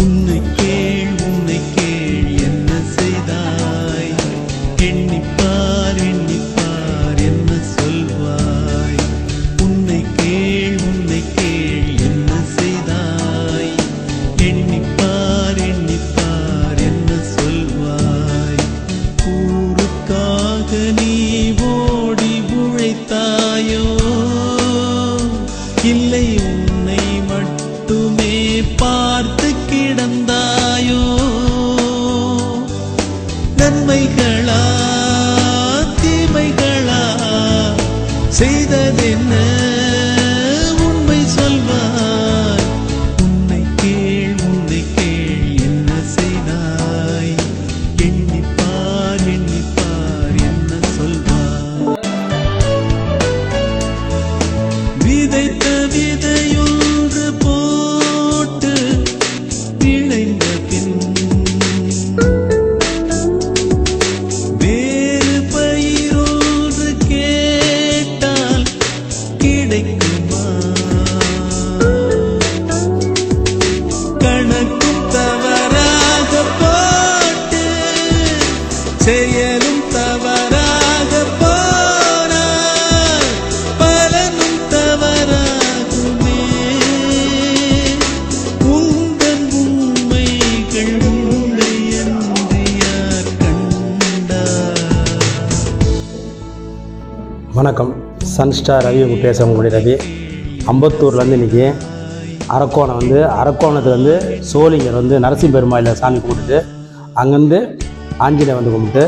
உன்னை கேள் என்ன செய்தாய், எண்ணிப்பார் என்ன சொல்வாய். உன்னை கேள் என்ன செய்தாய், எண்ணிப்பார் என்ன சொல்வாய். ஊருக்காக நீ ஓடி உழைத்தாயோ, இல்லை உன்னை மட்டுமே பார்த்து கிடந்தாயோ. நன்மைகளா தீமைகளா செய்ததென்ன, உண்மை சொல்வாய். உன்னை கேள் என்ன செய்தாய், எண்ணிப்பார் என்ன சொல்வாய். விதைத்த விதையொன்று போட்டு விளைந்த பின் வேறு பயிரொன்று கேட்டால் கிடைக்குமா. கணக்கும் தவறாக போட்டு செயலும் தவறாக போனால் பலனும் தவறாகுமே. உங்கள் உண்மைகள் உண்மை என்று யார் கண்டார். வணக்கம், சன்ஸ்டார் ரவி பேசுகிறேன். உங்களுடைய ரவி அம்பத்தூர்லேருந்து இன்றைக்கி அரக்கோணத்துலேருந்து சோழிங்கர் நரசிம்ம பெருமாளில் சாமி கும்பிட்டுட்டு அங்கேருந்து ஆஞ்சநேயர் கும்பிட்டு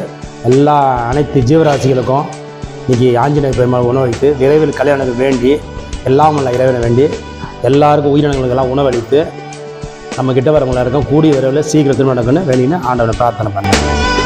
அனைத்து ஜீவராசிகளுக்கும் இன்றைக்கி ஆஞ்சநேயர் பெருமாள் உணவளித்து விரைவில் கல்யாணத்துக்கு வேண்டி எல்லாம் உள்ள இறைவனை வேண்டி எல்லாருக்கும் உயிரினங்களுக்கெல்லாம் உணவளித்து நம்ம கிட்ட வரவங்களா இருக்கும் கூடிய விரைவில் சீக்கிரம் திருமணம் நடக்குன்னு வேண்டின்னு ஆண்டவனை பிரார்த்தனை பண்ணேன்.